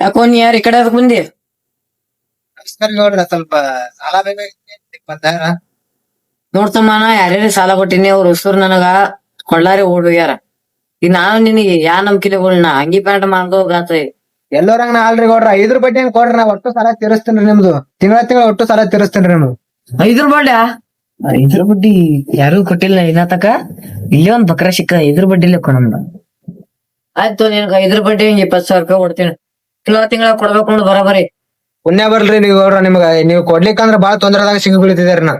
ಯಾಕೋ ನೀ ಯಾರ ಈ ಕಡೆ ಅದಕ್ ಬಂದಿ? ನಮಸ್ಕಾರ ನೋಡ್ರಿ, ಸ್ವಲ್ಪ ಸಾಲ ಬೇಕಾಗಿತ್ತು 20,000. ನೋಡ್ತಮ್ಮ, ನಾ ಯಾರ್ಯಾರ ಸಾಲ ಕೊಟ್ಟಿನಿ ಅವ್ರ ಉಸುರು ನನಗ ಕೊಳ್ಳಾರಿ ಓಡ್ಯಾರ. ಈಗ ನಾನು ನಿನಗೆ ಯಾ ನಂಬಿಕೆ ನಾ ಅಂಗಿ ಪ್ಯಾಂಟ್ ಮಾಡ್ಕೋಗಾತ. ಎಲ್ಲೋರಂಗ ನಾ ಅಲ್ರಿ ಗೌಡ್ರ, 5 ರೂಪಾಯಿ ಹಂಗ್ ಕೊಡ್ರಿ, ನಾ ಒಟ್ಟು ಸಾಲ ತೀರಿಸ್ತೇನ್ರಿ ನಿಮ್ದು. ತಿಂಗಳ ಒಟ್ಟು ಸಾಲ ತೀರಿಸ್ತೇನ್ರಿ ನಿಮ್ದು. 5 ಬಡ್ಡಿ? 5 ಬಡ್ಡಿ ಯಾರು ಕೊಟ್ಟಿಲ್ಲ ಇನ್ನತಕ. ಇಲ್ಲೇ ಒಂದ್ ಬಕ್ರ ಸಿಕ್ಕ 5 ಬಡ್ಡಿಲೆ ಕೊಡಂದ. ಆಯ್ತು, ನಿನ್ಗ 5 ಬಡ್ಡಿ 20,000 ರೂಪಾಯಿ ಕೊಡ್ತೀನಿ. ತಿಂಗಳ ಕೊಡ್ಬೇಕು ನೋಡು ಬರೋಬರಿ. ಪುಣ್ಯ ಬರ್ಲ್ರಿ ನೀವು ಗೌಡ್ರ, ನಿಮ್ಗ ನೀವು ಕೊಡ್ಲಿಕ್ಕಂದ್ರ ಬಾಳ ತೊಂದ್ರೆದಾಗ ಸಿಗಿ ಬೀಳ್ತಿದಾರಿ ನಾ.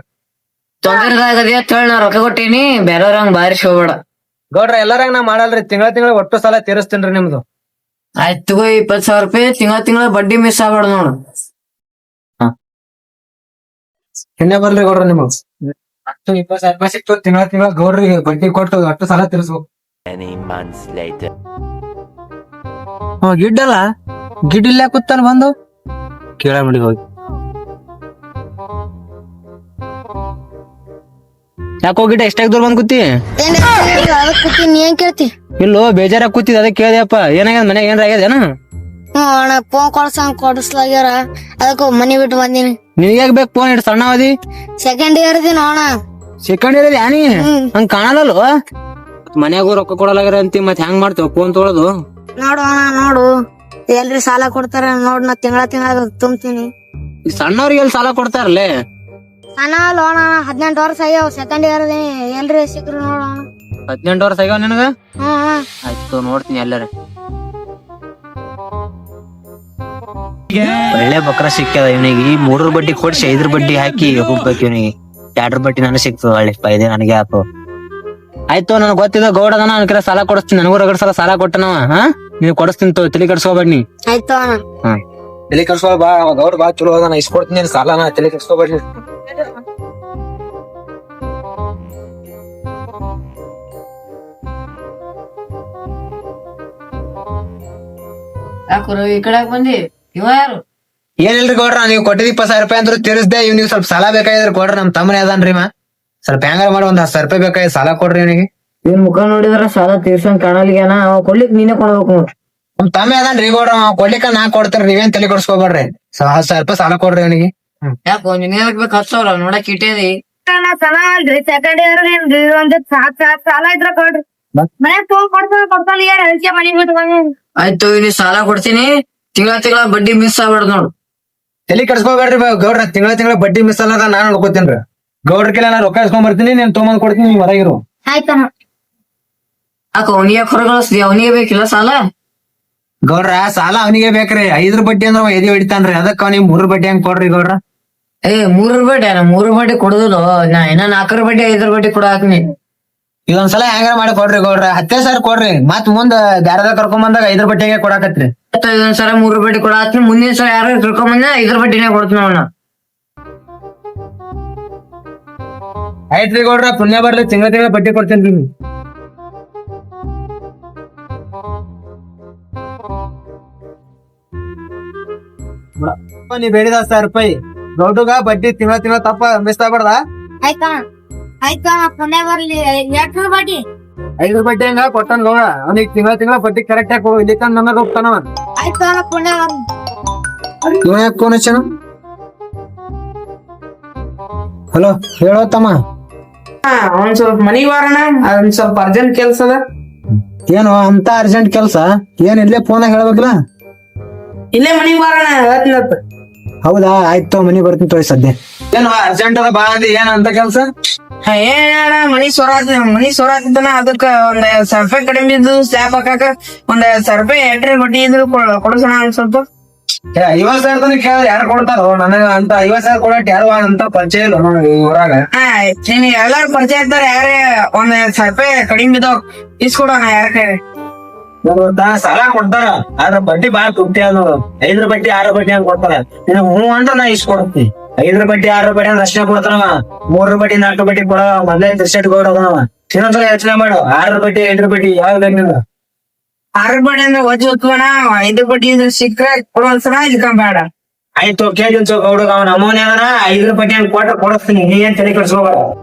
ತೊಂದರೆದಾಗದೆ ಅಂತೇಳಿ ನಾ ರೊಕ್ಕ ಕೊಟ್ಟೀನಿ, ಬೇರೆಯವ್ರಂಗ್ ಬಾರಿಸಿ ಹೋಗ್ಬೇಡ. ಗೌಡ್ರ ಎಲ್ಲಾರಂಗ ನಾ ಮಾಡಲ್ರಿ, ತಿಂಗಳ ಒಟ್ಟು ಸಾಲ ತೀರಿಸ್ತೇನ್ರಿ ನಿಮ್ದು. ಆಯ್ತು ತಗೋ, 20,000 ರೂಪಾಯಿ. ತಿಂಗಳ ಬಡ್ಡಿ ಮಿಸ್ ಆಗ್ಬೇಡ ನೋಡು. ಪುಣ್ಯ ಬರ್ಲಿ ಗೌಡ್ರ ನಿಮಗ್. ಅಷ್ಟು 20,000 ರೂಪಾಯಿ ಸಿಕ್ತು, ತಿಂಗಳ ಗೌಡ್ರಿಗೆ ಬಡ್ಡಿ ಕೊಟ್ಟು ಒಟ್ಟು ಸಾಲ ತೀರಿಸ್ಬೇಕು. ಗಿಡ್ಡಲ್ಲ ಗಿಡ್ ಇಲ್ಲ ಕೂತಾನ ಬಂದು ಕೇಳ ನೋಡಿ ಹೋಗಿ. ಯಾಕೋ ಗಿಡ ಎಷ್ಟಾಗ ದೂರ ಬಂದ್ ಕೂತಿ? ನೀ ಏನ್ ಕೇಳ್ತಿ? ಇಲ್ಲೋ ಬೇಜಾರ ಕೂತಿದ್ ಅದಕ್ಕೆ ಕೇಳ್ದೆಪ್ಪ. ಏನಾಗ್ಯದ ಮನ್ಯಾಗ ಏನ್ರ ಆಗ್ಯದೇನ? ಅಣ್ಣ ಫೋನ್ ಕೊಡಿಸ್ಲಾಗ್ಯಾರ, ಅದಕ್ಕ ಮನಿ ಬಿಟ್ಟು ಬಂದೀನಿ. ನಿನಗ್ಯಾಗ ಬೇಕು ಫೋನ್? ಇಟ್ಟು ಸಣ್ಣ ಅವಧಿ ಸೆಕೆಂಡ್ ಇಯರ್ ಇದೀನಿ ಅಣ್ಣ. ಸೆಕೆಂಡ್ ಇಯರ್ ಯಾನಿ ಹಂಗ ಕಾಣಲ್ಲೋ. ಮನ್ಯಾಗೂ ರೊಕ್ಕ ಕೊಡಲಾಗ್ಯಾರ ಅಂತಿ, ಮತ್ ಹೆಂಗ್ ಮಾಡ್ತೇವ ಫೋನ್ ತೊಗೊಳೋದು? ನೋಡು ಅಣ್ಣ, ನೋಡು ಎಲ್ರಿ ಸಾಲ ಕೊಡ್ತಾರ ನೋಡ್, ನಾ ತಿಂಗಳ ತುಂಬ್ತೀನಿ. ಈ ಸಣ್ಣವ್ರಿಗೆ ಎಲ್ಲಿ ಸಾಲ ಕೊಡ್ತಾರಲ್ಲೇ? ಸಣ್ಣ ಅಲ್ಲ ಅಣ್ಣ, 18 ವರ್ಷ ಆಗ್ಯಾವ, ಸೆಕೆಂಡ್ ಇಯರ್ ಎಲ್ರಿ ಸಿಕ್ರು ನೋಡು ಅಣ್ಣ. 18 ವರ್ಷ ಆಗ್ಯಾವ ನಿನಗ? ಹ್ಮ್. ಆಯ್ತು ನೋಡ್ತೀನಿ ಎಲ್ಲಾರ. ಒಳ್ಳೆ ಬಕ್ರ ಸಿಕ್ಕದ ಇವನಿಗೆ. ಈ 3 ಬಡ್ಡಿ ಕೊಡ್ಸಿ 5 ಬಡ್ಡಿ ಹಾಕಿ ಹೋಗ್ಬೇಕು ಇವನಿಗೆ. 2 ಬಡ್ಡಿ ನನಗೆ ಸಿಕ್ತದ, ಒಳ್ಳೆ ಫೈದೆ ನನಗೆ ಆತು. ಆಯ್ತು, ನನಗೆ ಗೊತ್ತಿದ್ದ ಗೌಡ ಅದನ್ನ ನನ್ನ ಕಡೆ ಸಾಲ ಕೊಡಿಸ್ತೀನಿ. ನನಗೂ ರಗಡ್ ಸಲ ಸಾಲ ಕೊಟ್ಟನವ. ನೀವ್ ಕೊಡಿಸ್ತೀನಿ, ತಲೆ ಕೆಡ್ಸ್ಕೊಬೇಡಿ. ಆಯ್ತು ಅಣ್ಣ. ತಲೆ ಕೆಡ್ಸ್ಕೊ ಬಾ, ಗೌಡ ಬಾ ಚಲೋ ಅದ, ನಾ ಇಸ್ಕೊಡ್ತೀನಿ ಸಾಲನ, ತಲೆ ಕೆಡ್ಸ್ಕೊಬೇಡಿ. ಯಾಕರು ಈ ಕಡೆ ಬಂದಿ? ಇವ ಯಾರು? ಏನಿಲ್ರಿ ಗೌಡ್ರ, ನೀವು ಕೊಟ್ಟಿದ್ 20,000 ರೂಪಾಯಿ ಅಂದ್ರೂ ತೀರಿಸ್ದೆ. ಇವ್ನಿಗೆ ಸ್ವಲ್ಪ ಸಾಲ ಬೇಕಾಗಿದ್ರಿ ಕೊಡ್ರಿ. ನಮ್ ತಮ್ಮನೇ ಅದನ್ರಿ ಸ್ವಲ್ಪ ಹೆಂಗಾರ ಮಾಡಿ ಒಂದ್ 10,000 ರೂಪಾಯಿ ಬೇಕಾಗಿ ಸಾಲ ಕೊಡ್ರಿ ಇವನಿಗೆ. ಇವ್ನ ಮುಖ ನೋಡಿದ್ರ ಸಾಲ ತೀರ್ಸಂಗ್ ಕಾಣಲ್ಗ್ಯಾನ. ಅವ ಕೊಡ್ಲಿಕ್ ನೀನೇ ಕೊಡ್ಬೇಕು. ನಮ್ ತಮ್ಮ ಅದನ್ರಿ ಗೌಡ್ರ, ಕೊಡ್ಲಿಕ್ಕ ನಾ ಕೊಡ್ತೇನೆ, ನೀವೇನ್ ತಲೆ ಕೊಡ್ಸ್ಕೊಬೇಡ್ರಿ. 10,000 ರೂಪಾಯಿ ಸಾಲ ಕೊಡ್ರಿ ಇವನಿಗೆ. ಯಾಕೋ ನಿನ್ ಬೇಕು 10,000 ನೋಡಕ್ ಇಟ್ಟೇದಿ? ಅಲ್ರಿ ಸೆಕೆಂಡ್ ಇಯರ್ ಒಂದ್ ಸಾಲ ಇದ್ರ ಕೊಡ್ರಿ. ಮನ್ಯಾಗ ಫೋನ್ ಕೊಡ್ತಾನ ಯಾರ ಅದಕ್ಕೆ ಮನಿ ಬಿಟ್ಟು ಬಂದೀನಿ. ಆಯ್ತು, ಇನಿ ಸಾಲ ಕೊಡ್ತೀನಿ. ತಿಂಗಳ ಬಡ್ಡಿ ಮಿಸ್ ಆಗ್ಬೇಡ ನೋಡು. ತಲೆ ಕೆಡ್ಸ್ಕೊಬೇಡ್ರಿ ಗೌಡ್ರ, ತಿಂಗಳ ಬಡ್ಡಿ ಮಿಸ್ ಅಲ್ಲ ನಾನ್ ನೋಡ್ಕೋತೇನ್ರಿ. ಗೌಡ್ರ ಕೆಲ ನಾ ರೊಕ್ಕ ಇಸ್ಕೊಂಡ್ ಬರ್ತೀನಿ, ನೀನ್ ತೊಗೊಂಡ್ ಕೊಡ್ತೀನಿ, ನೀವ್ ಹೊರಗಿರು. ಆಯ್ತಣ್ಣ. ಯಾಕೋ ಅವನಿಗೆ ಹೊರಗಳಿಸ್ದಿ? ಅವನಿಗೆ ಬೇಕಿಲ್ಲ ಸಾಲ? ಗೌಡ್ರ ಸಾಲ ಅವನಿಗೆ ಬೇಕ್ರಿ. 5 ಬಡ್ಡಿ ಅಂದ್ರ ಎದಿ ಹೊಡಿತಾನ್ರಿ, ಅದಕ್ಕ ಅವ್ನಿಗೆ 3 ಬಡ್ಡಿ ಹಂಗ್ ಕೊಡ್ರಿ ಗೌಡ್ರ. 3 ಬಡ್ಡಿ? 3 ಬಡ್ಡಿ ಕೊಡುದಿಲ್ಲ ನಾ. ಇನ್ನ 4 ಬಡ್ಡಿ 5 ಬಡ್ಡಿ ಕೊಡ ಹಾಕ್ನಿ. ಇದೊಂದ್ಸಲ ಹೆಂಗಾರ ಮಾಡಿ ಕೊಡ್ರಿ ಗೌಡ್ರ. 10,000 ಕೊಡ್ರಿ, ಮತ್ ಮುಂದ್ ಬ್ಯಾರದ ಕರ್ಕೊಂಡ್ ಬಂದಾಗ 5 ಬಡ್ಡಿಗೆ ಕೊಡಾಕತ್ರಿ. ಇದೊಂದ್ಸಲ 3 ಬಡ್ಡಿ ಕೊಡ ಹಾಕ್ನಿ. ಮುಂದಿನ ಸಲ ಯಾರು ತಿಳ್ಕೊಂಡ್ ಬಂದ 5 ಬಡ್ಡಿನೇ ಕೊಡ್ತೀನಿ ಅವನ. ಆಯ್ತ್ರಿ ಗೌಡ್ರ, ಪುಣ್ಯ ಬರ್ಲಿ, ತಿಂಗಳ ಬಡ್ಡಿ ಕೊಡ್ತೇನ್ರಿ. ನೀ ಬೇಡಿದ 10,000 ರೂಪಾಯಿ ಗೌಡ್ಗ ಬಡ್ಡಿ ತಿಂಗಳ ತಪ್ಪ ಮಿಸ್ ಆಗ್ಬಾರ್ದ? ಆಯ್ತಣ್ಣ. ಆಯ್ತಣ್ಣ, ಪುಣ್ಯ ಬರ್ಲಿ. 2 ಬಡ್ಡಿ? 5 ಬಡ್ಡಿ ಹಂಗ ಕೊಟ್ಟನ್ ಗೌಡ. ಅವನಿಗೆ ತಿಂಗಳ ಬಡ್ಡಿ ಕರೆಕ್ಟ್ ಆಗಿ ಹೋಗಿ ಇಲ್ಲಿಕ ನನ್ನ ಹೋಗ್ತಾನವ. ಆಯ್ತಣ್ಣ, ಪುಣ್ಯ ಬರ್ಲಿ. ಇವ ಯಾಕೆ ಫೋನ್ ಹಚ್ಚನ? ಹಲೋ, ಹೇಳೋ ತಮ್ಮ. ಒಂದ್ ಸ್ವಲ್ಪ ಮನಿಗ್ ಬಾರಣ, ಒಂದ್ ಸ್ವಲ್ಪ ಅರ್ಜೆಂಟ್ ಕೆಲ್ಸ ಅದ. ಏನು ಅಂತ ಅರ್ಜೆಂಟ್ ಕೆಲ್ಸ? ಏನ್ ಇಲ್ಲೇ ಫೋನ್ ಹೇಳ್ಬೇಕಲ್ಲ? ಇಲ್ಲೇ ಮನಿಗ್ ಬಾರಣ ಹೇಳ್ತೀನತ್ತ. ಹೌದಾ, ಆಯ್ತು ಮನಿ ಬರ್ತೀನಿ ತೋರಿ ಸದ್ಯ. ಏನು ಅರ್ಜೆಂಟ್ ಅದ ಬಾ ಅಂದಿ, ಏನ್ ಅಂತ ಕೆಲ್ಸ? ಏನ ಮನಿ ಸೊರಾತಿದ್ದಾನ, ಅದಕ್ಕ ಒಂದ್ 1,000 ರೂಪಾಯಿ ಕಡಿಮೆ ಇದ್ದು ಸ್ಲ್ಯಾಬ್ ಹಾಕಾಕ ಒಂದ್ 1,000 ರೂಪಾಯಿ ಎಂಟ್ರಿ ಬಡ್ಡಿ ಇದ್ದು ಕೊಡ್ಸೋಣ ಒಂದ್ ಸ್ವಲ್ಪ. 50,000 ಕೇಳ ಯಾರು ಕೊಡ್ತಾರೋ? ನನಗ ಅಂತ 50,000 ಕೊಡಟ್ ಯಾರು ಅಂತ ಪರಿಚಯ ಇಲ್ಲ ಊರಾಗ. ನೀನ್ ಎಲ್ಲಾರು ಪರಿಚಯ ಇರ್ತಾರ, ಯಾರೇ ಒಂದ್ 1,000 ರೂಪಾಯಿ ಕಡಿಮೆ ಇದ್ದವ್ ಇಸ್ಕೊಡೋಣ ಯಾರ ಕೈ. ಸಾಲ ಕೊಡ್ತಾರ, ಆದ್ರ ಬಡ್ಡಿ ಬಾಳ ತುಟ್ಟಿ ಅದು. 5 ಬಡ್ಡಿ 6 ಬಡ್ಡಿ ಹಂಗ ಕೊಡ್ತಾರ. ನಿನಗ್ ಹ್ಞೂ ಅಂತ ನಾ ಇಸ್ಕೊಡ್ತೀನಿ. 5 ಬಡ್ಡಿ 6 ಬಡ್ಡಿ ಅಂದ್ರೆ ಅಷ್ಟೇ ಕೊಡ್ತಾನವ. 3 ಬಡ್ಡಿ 4 ಬಡ್ಡಿ ಕೊಡ ಮೊದ್ಲೇ ತಿರ್ಸೆಟ್ ಕೊಡೋದವ. ಇನ್ನೊಂದ್ಸಲ ಯೋಚನೆ ಮಾಡು, 6 ಬಡ್ಡಿ 8 ಬಡ್ಡಿ ಯಾವ್ದು ಬೇಕು ನಿಂದ? 6 ಬಡ್ಡಿ ಅಂದ್ರೆ ಒಜ್ಜು ಹೊತ್ಕೋಣ, 5 ಬಡ್ಡಿ ಸಿಕ್ಕ್ರೆ ಕೊಡೋನ್ಸಲ ಇದ್ಕೊಂಬೇಡ. ಆಯ್ತು, ಕೇಳಿ ಗೌಡ ಅವ್ನ ಅಮೌನ್ ಏನಾರ 5 ಬಡ್ಡಿ ಹಂಗ ಕೊಡಿಸ್ತೀನಿ. ನೀ ಏನ್ ತಲೆ ಕೆಡ್ಸ್ಕೋಬೇಡ.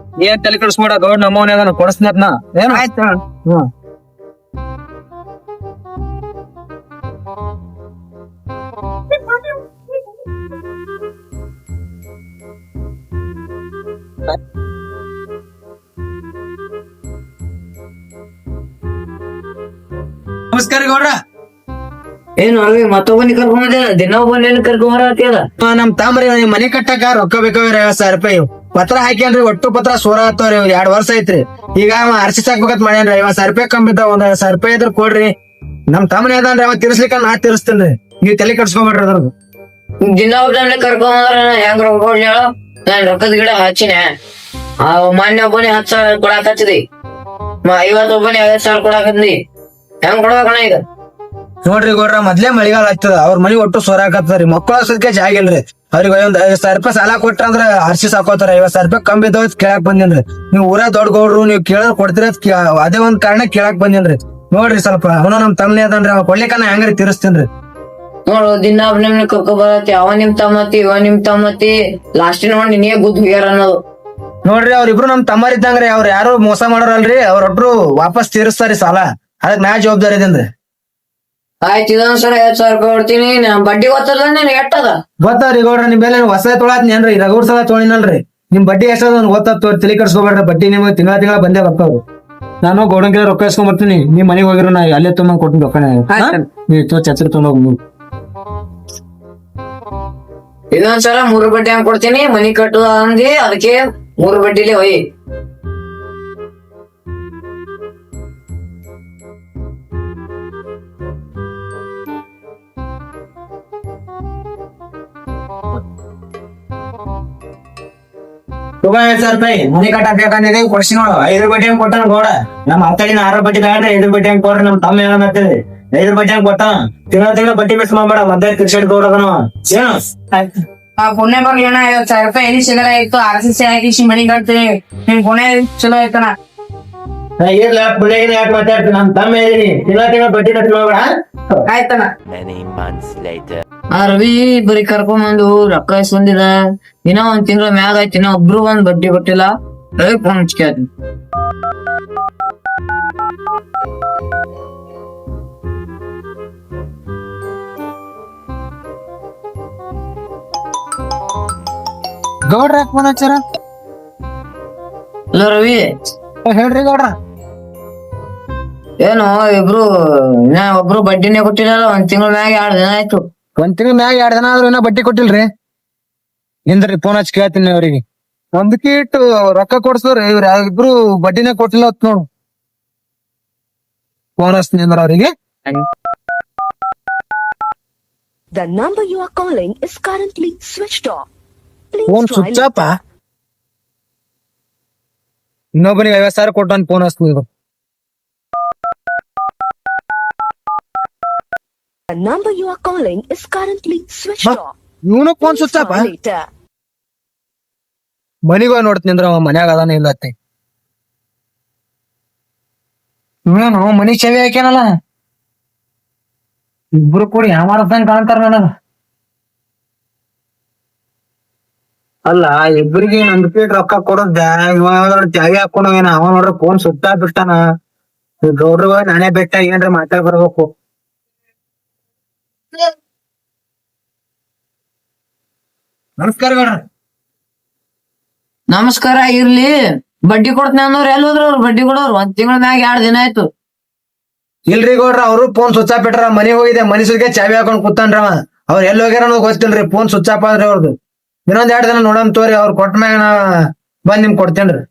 ಏನ್ ತಲೆ ಕೆಡ್ಸ್ಬೇಡ, ಗೌಡ ಅಮೌನ್ ಏನಾರ ಕೊಡಿಸ್ತೀನಿ ಅದ್ನ. ಏನು? ಆಯ್ತು. ಹ್ಮ್. ನಮಸ್ಕಾರ ಗೌಡ್ರ. ಏನು ಅವಿ ಮತ್ತೊಬ್ಬನಿ ಕರ್ಕೊಂಬಂದಿಲ್ಲ, ದಿನ ಒಬ್ಬನ ಕರ್ಕೊಂಬರತ್ತಿಯಲ್ಲ. ನಮ್ ತಾಮ್ರಿ ಮನೆ ಕಟ್ಟಕ ರೊಕ್ಕ ಬೇಕಾವ್ರಿ 50,000 ರೂಪಾಯಿ. ಪತ್ರ ಹಾಕ್ಯಾನ್ರಿ, ಒಟ್ಟು ಪತ್ರ ಸೋರ ಆತವ್ರಿ. 2 ವರ್ಷ ಐತ್ರಿ. ಈಗ ಅವ ಅರ್ಸಿ ಸಾಕ್ಬೇಕಂತ ಮಾಡ್ಯಾನ್ರಿ. 50,000 ರೂಪಾಯಿ ಕಮ್ಮಿ ಇದ್ದಾವ. 1,000 ರೂಪಾಯಿ ಇದ್ರ ಕೊಡ್ರಿ. ನಮ್ ತಮ್ಮನೇ ಅದಾನ್ರಿ, ಅವ ತೀರ್ಸ್ಲಿಕ್ಕ ನಾ ತೀರ್ಸ್ತೇನ್ರಿ. ನೀವ್ ತಲೆ ಕಟ್ಸ್ಕೊಂಡ್ಬಿಡ್ರಿ ಅದ್ರದ್ದು. ದಿನ ಒಬ್ಬನ ಕರ್ಕೊಂಬಂದ್ರ ಹೆಂಗ್ ರೊಕ್ಕ ಕೊಡ್ಲಿ ಹೇಳು? ನಾನ್ ರೊಕ್ಕದ ಗಿಡ ಹಚ್ಚಿನ. ಮೊನ್ನೆ ಒಬ್ಬನೇ 10,000 ಕೊಡಾಕ್ ಹಚ್ಚಿದಿ, 50 ಒಬ್ಬನೇ 50,000 ಕೊಡಾಕಂದಿ. ಹೆಂಗ್ ಕೊಡ್ಬೇಕಣ್ಣ ಈಗ? ನೋಡ್ರಿ ಗೌಡ್ರ, ಮೊದ್ಲೇ ಮಳಿಗಾಲ ಆಗ್ತದ. ಅವ್ರ ಮನಿ ಒಟ್ಟು ಸೋರಾಕತ್ತದ್ರಿ. ಮಕ್ಕಳ ಸದ್ಕೆ ಜಾಗ ಇಲ್ರಿ. ಅವ್ರಿಗೆ ಒಂದ್ 50,000 ರೂಪಾಯಿ ಸಾಲ ಕೊಟ್ರ ಅಂದ್ರ ಅರ್ಸಿ ಸಾಕೋತಾರ. 50,000 ರೂಪಾಯಿ ಕಮ್ಮಿ ಇದ್ದಾವ ಕೇಳಾಕ್ ಬಂದೇನ್ರಿ. ನೀವ್ ಊರ ದೊಡ್ಡ ಗೌಡ್ರು, ನೀವ್ ಕೇಳೋದ್ ಕೊಡ್ತೀರ ಅದೇ ಒಂದ್ ಕಾರಣ ಕೇಳಾಕ್ ಬಂದೇನ್ರಿ. ನೋಡ್ರಿ ಸ್ವಲ್ಪ ಅವನ ನಮ್ ತಮ್ಮನೇ ಅದನ್ರಿ, ಅವ ಕೊಡ್ಲಿಕ್ಕ ನಾ ಹೆಂಗ್ರಿ ತೀರಿಸ್ತೇನ್ರಿ. ನೋಡು, ದಿನ ಒಬ್ಬನ ಕರ್ಕೊ ಬರತ್ತಿ. ಅವ ನಿಮ್ ತಮ್ಮತಿ, ಇವ ನಿಮ್ ತಮ್ಮತಿ, ಲಾಸ್ಟಿನ ನೋಡಿ ನಿನಗೆ ಗುದ್ದು ಹೋಗ್ಯಾರ ಅನ್ನೋದು. ನೋಡ್ರಿ ಅವ್ರಿಬ್ರು ನಮ್ ತಮ್ಮರಿದ್ದಂಗ್ರಿ. ಅವ್ರ ಯಾರು ಮೋಸ ಮಾಡೋರಲ್ರಿ. ಅವ್ರೊಬ್ರು ವಾಪಸ್ ತೀರಿಸ್ತಾರಿ ಸಾಲ. ಅದಕ್ ನಾ ಜವಾಬ್ದಾರಿ ಇದೇನ್ರಿ. ಆಯ್ತು, ಇದೊಂದ್ಸಲ 50,000 ರೂಪಾಯಿ ಕೊಡ್ತೀನಿ. ಬಡ್ಡಿ ಗೊತ್ತಲ್ಲ ನೀನ್ ಎಟ್ಟದ? ಗೊತ್ತಾವ್ರಿ ಗೌಡ್ರ, ನಿಮ್ ಮೇಲೆ ಹೊಸ ತೊಳಾತ್ನೇನ್ರಿ. ರಗೂರ್ ಸಲ ತೊಳಿನಲ್ರಿ. ನಿಮ್ ಬಡ್ಡಿ ಎಷ್ಟದ ಗೊತ್ತಾಗ್ತವ್ರಿ. ತಲೆ ಕಟ್ಸ್ಕೊಬೇಡ್ರಿ. ಬಡ್ಡಿ ನಿಮ್ಗೆ ತಿಂಗಳ ಬಂದೇ ಬರ್ತಾವ್ರಿ. ನಾನು ಗೌಡಂಗೆ ರೊಕ್ಕ ಇಸ್ಕೊಂಡ್ ಬರ್ತೀನಿ. ನೀವ್ ಮನೆಗೆ ಹೋಗಿರೋ ನಾ ಅಲ್ಲೇ ತೊಗೊಂಡ್ ಕೊಡ್ತೀನಿ ರೊಕ್ಕನೇ. ನೀವು ಛತ್ರಿ ತೊಗೊಂಡೋಗಿ. ಇದೊಂದ್ಸಲ 3 ಬಡ್ಡಿ ಹಂಗ್ ಕೊಡ್ತೀನಿ. ಮನಿ ಕಟ್ಟುವ ಅಂದಿ, ಅದಕ್ಕೆ 3 ಬಡ್ಡಿಲಿ ಹೋಯ್. ತಗೋ 50,000 ರೂಪಾಯಿ ಮನಿ ಕಟ್ಟಾಕ್ ಬೇಕಂದಿದೆ, ಕೊಡ್ಸಿ ನೋಡು. 5 ಬಡ್ಡಿ ಹಂಗ್ ಕೊಟ್ಟಾನ ಗೌಡ. ನಮ್ ಅತ್ತಡಿನ 6 ಬಡ್ಡಿ ಬೇಡ್ರಿ, 5 ಬಡ್ಡಿ ಹಂಗ್ ಕೊಡ್ರಿ. ನಮ್ ತಮ್ಮ ಹೇಳತ್ತೇಳಿ 5 ಬಡ್ಡಿ ಹಂಗ್ ಕೊಟ್ಟಾನ. ತಿಂಗಳ ಬಡ್ಡಿ ಮಿಸ್ ಮಾಡ್ಬೇಡ. ಮದ್ದೆ ಕ್ರಿಕೆಟ್ ಗೌಡ ಅದನ ಏನು. ಆ ಪುಣ್ಯ ಬಗ್ಗೆ ಏನ 50,000 ರೂಪಾಯಿ ಎಲ್ಲಿ ಸಿಗಲ್ಲ ಇತ್ತು. RCC ಹಾಕಿಸಿ ಮನಿ ಕಟ್ತೀನಿ. ನಿಮ್ ಪುಣ್ಯ ಚಲೋ ಐತನ. ಇರ್ಲ ಪುಣ್ಯಗಿನ ಯಾಕೆ ಮಾತಾಡ್ತೀನಿ. ನಮ್ ತಮ್ಮ ಹೇಳಿನಿ, ತಿಂಗಳ ಬಡ್ಡಿ ಕಟ್ಟಿ ಮಾಡ್ಬೇಡ. ಆಯ್ತನ. ಆ ರವಿ ಬರೀ ಕರ್ಕೊಂಬಂದು ರೊಕ್ಕ ಇಸ್ಕೊಂಡಿದ. ಇನ್ನ 1 ತಿಂಗಳ ಮ್ಯಾಗ ಆಯ್ತು, ಇನ್ನ ಒಬ್ರು ಒಂದ್ ಬಡ್ಡಿ ಕೊಟ್ಟಿಲ್ಲ. ರವಿ ಫೋನ್ ಹಚ್ಕೇಳ್ತೀನಿ. ಗೌಡ್ರ ಯಾಕೆ ಫೋನ್ ಹಚ್ಚಾರ? ಅಲ್ಲ ರವಿ, ಹೇಳ್ರಿ ಗೌಡ್ರ. ಏನು ಇಬ್ರು ಇನ್ನ ಒಬ್ರು ಬಡ್ಡಿನೇ ಕೊಟ್ಟಿಲ್ಲ. 1 ತಿಂಗಳ ಮ್ಯಾಗ 2 ದಿನ ಆಯ್ತು. 1 ತಿಂಗಳ ಮ್ಯಾಗ 2 ದಿನ ಆದ್ರೂ ಇನ್ನ ಬಡ್ಡಿ ಕೊಟ್ಟಿಲ್ರಿ. ಇಂದ್ರಿ ಫೋನ್ ಹಚ್ಚಿ ಕೇಳ್ತೀನಿ ಅವ್ರಿಗೆ. ಒಂದಕ್ಕೆ ಇಟ್ಟು ರೊಕ್ಕ ಕೊಡ್ಸೋರಿ, ಇವ್ರ ಇಬ್ರು ಬಡ್ಡಿನೇ ಕೊಟ್ಟಿಲ್ಲ ಅಂತ ನೋಡು. ಫೋನ್ ಹಚ್ತೀನಿ ಅಂದ್ರ ಅವ್ರಿಗೆ. The number you are calling is currently switched off. Phone Please try switch off. ಇನ್ನೊಬ್ಬನಿಗೆ 50,000 ಕೊಟ್ಟಾನ. ಫೋನ್ ಹಚ್ತೀನಿ ಇದು. The number you are calling is currently switched off. ಇವನು phone Please switch off. try later. ಮನಿಗೆ ಹೋಗಿ ನೋಡ್ತೀನಿ ಅಂದ್ರ ಅವ ಮನ್ಯಾಗ ಅದಾನ ಇಲ್ಲ ಅತ್ತೆ. ಇವನು ಮನಿ ಚವಿ ಹಾಕ್ಯಾನಲ್ಲ. ಇಬ್ರು ಕೂಡಿ ಯಾಮಾರದಂಗ ಕಾಣ್ತಾರ ನನಗ. ಅಲ್ಲ, ಇಬ್ಬರಿಗೆ 1 ರೂಪಾಯಿ ರೊಕ್ಕ ಕೊಡೋದ. ಇವಾಗ ಚಾವಿ ಹಾಕೊಂಡು ಏನ ಅವ ನೋಡ್ರ ಫೋನ್ ಸುತ್ತ ಬಿಟ್ಟಾನ. ಗೌಡ್ರ ನಾನೇ ಬೆಟ್ಟ ಏನ್ರ ಮಾತಾಡ್ ಬರ್ಬೇಕು. ನಮಸ್ಕಾರ ಗೌಡ್ರ. ನಮಸ್ಕಾರ. ಇರ್ಲಿ, ಬಡ್ಡಿ ಕೊಡ್ತೀನಿ ಅನ್ನೋರು ಎಲ್ಲಿ ಹೋದ್ರು? ಅವ್ರು ಬಡ್ಡಿ ಕೊಡೋರು 1 ತಿಂಗಳ ಮ್ಯಾಗ 2 ದಿನ ಆಯ್ತು. ಇಲ್ರಿ ಗೌಡ್ರ, ಅವ್ರು ಫೋನ್ ಸ್ವಿಚ್ ಆಫ್ ಬಿಟ್ರ. ಮನಿ ಹೋಗಿದೆ, ಮನಿ ಸುದ್ಗೆ ಚಾವಿ ಹಾಕೊಂಡ್ ಕೂತಾನ್ರವ. ಅವ್ರ ಎಲ್ಲಿ ಹೋಗ್ಯಾರ ಅನ್ನೋದು ಗೊತ್ತಿಲ್ರಿ. ಫೋನ್ ಸ್ವಿಚ್ ಆಫ್ ಆದ್ರಿ ಅವ್ರದ್ದು. ಇನ್ನೊಂದ್ 2 ದಿನ ನೋಡಮ್ ತೋರಿ. ಅವ್ರ ಕೊಟ್ಟ ಮ್ಯಾಗ ನಾ ಬಂದ್ ನಿಮ್ ಕೊಡ್ತೇನ್ರಿ.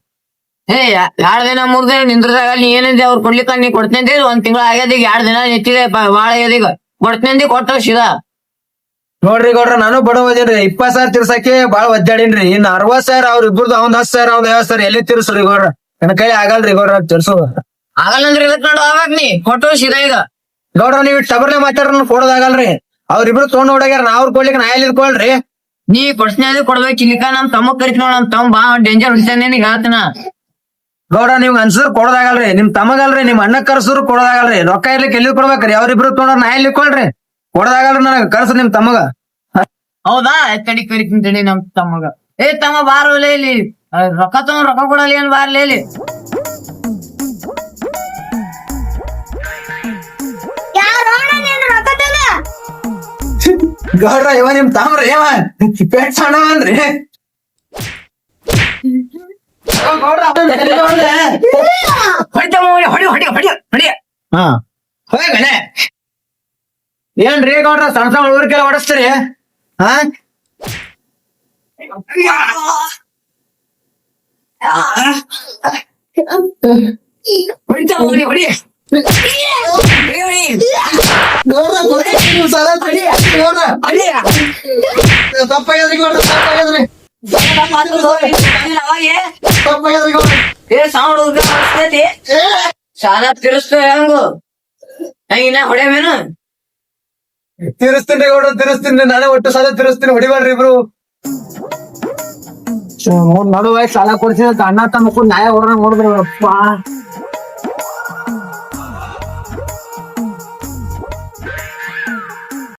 2 ದಿನ 3 ದಿನ ನಿಂದ್ರದಾಗ ನೀ ಏನಿದೆ ಅವ್ರು ಕೊಡ್ಲಿಕ್ಕ ನೀ ಕೊಡ್ತೇನೆ. 1 ತಿಂಗಳ ಆಗ್ಯದ, ಈಗ 2 ದಿನ ನೆಚ್ಚಿದೆ, ಬಾಳ ಆಗ್ಯದ. ಈಗ ಕೊಡ್ತೇನೆ, ಕೊಟ್ಟ ಸೀದಾ. ನೋಡ್ರಿ ಗೌಡ್ರ, ನಾನು ಬಡ ಓದಿನ್ರಿ. 20,000 ತಿರ್ಸಕ್ಕೆ ಬಾಳ ಒದ್ದಾಡಿನ್ರಿ. ಇನ್ 60,000 ಅವ್ರ ಇಬ್ಬರದು. ಅವ್ನ್ 10,000 ಅವ್ನ 50,000 ಎಲ್ಲಿ ತಿರ್ಸ್ರಿ ಗೌಡ್ರ? ನನ್ನ ಕೈ ಆಗಲ್ರಿ ಗೌಡ್ರ ತಿರ್ಸೋದು. ಆಗಲ್ಲಂದ್ರೆ ಇದಕ್ ನೋಡು ಆವಾಗ ನೀ ಕೊಟ್ಟು ಸೀದಾ. ಈಗ ಗೌಡ್ರ, ನೀವ್ ಟಬರ್ಲೆ ಮಾತಾಡ್ರ ಕೊಡೋದಾಗಲ್ರಿ. ಅವ್ರಿಬ್ರು ತೊಗೊಂಡ್ ಹೊಡ್ಯಾರ. ನಾ ಅವ್ರ ಕೊಡ್ಲಿಕ್ಕೆ ನಾ ಎಲ್ಲಿ ಇದ್ಕೊಳ್ರಿ? ನೀ ಕೊಡ್ಸ್ನೇ ಕೊಡ್ಬೇಕು. ಇಲ್ಲಿಕ ನಮ್ ತಮ್ಮ ಕರಿತ ನೋಡ್, ನಮ್ ತಮ್ಮ ಬಾ ಡೇಂಜರ್ ಹೊಡಿತಾನೆ. ಈಗ ಹೇಳ್ತೀನ ಗೌಡ್ರ, ನೀವ್ ಅನ್ಸಿದ್ರು ಕೊಡೋದಾಗಲ್ರಿ. ನಿಮ್ ತಮಗಲ್ರಿ, ನಿಮ್ ಅಣ್ಣ ಕರ್ಸಿದ್ರು ಕೊಡೋದಾಗಲ್ರಿ. ರೊಕ್ಕ ಇರ್ಲಿಕ್ಕೆ ಎಲ್ಲಿ ಕೊಡ್ಬೇಕ್ರಿ? ಅವ್ರಿಬ್ರು ತೊಗೊಂಡ್ರ ನಾ ಎಲ್ಲಿ ಇಕ್ಕೊಳ್ರಿ? ಕೊಡೋದಾಗಲ್ರಿ ನನಗ. ಕರ್ಸ ನಿಮ್ ತಮಗ. ಹೌದಾ? ತಡಿ ಕರಿತೀನಿ ನಮ್ ತಮ್ಮಗ. ತಮ್ಮ ಬಾರಲೇ ಇಲ್ಲಿ. ರೊಕ್ಕ ತಗೊಂಡ್ ರೊಕ್ಕ ಕೊಡಲಿ ಏನ್ ಬಾರ್ಲೇ ಇಲ್ಲಿ. ಗೌಡ್ರ, ಇವ ನಿಮ್ ತಾಮ್ರ ಏವ ಪೇಟ್ ಸಣ್ಣ ಅನ್ರಿ. ಹೊಡಿತಮ್ಮ ಹೊಡಿ ಹೊಡಿ ಹೊಡಿ ಹೊಡಿ. ಹಾ ಹೋಯ್ ಗಣೆ ಏನ್ರಿ ಗೌಡ್ರ ಸಣ್ಣ ಸಣ್ಣ ಹುಡುಗರಿಗೆಲ್ಲ ಹೊಡಿಸ್ತೀರಿ ಹಾ ಹೊಡಿತಮ್ಮ ಹೊಡಿ ಹೊಡಿ. ಸಾಲ ತಿರ್ಸ್ತೇವೆ ಹೆಂಗು ಹೆಂಗಿನ ಹೊಡ್ಯಾವೇನು? ತಿರ್ಸ್ತೀನಿ ಗೌಡ್ರ ತಿರ್ಸ್ತೀನಿ ನಾನೇ ಒಟ್ಟು ಸಾಲ ತಿರ್ಸ್ತೀನಿ ಹೊಡಿಬೇಡ್ರಿ ಇಬ್ರು ನಡುವೆ ಸಾಲ ಕೊಡ್ತೀನಿ ಅಣ್ಣ ತಮ್ಮ ನ್ಯಾಯ ಹೊರ ನೋಡಿದ್ರು ಅಪ್ಪ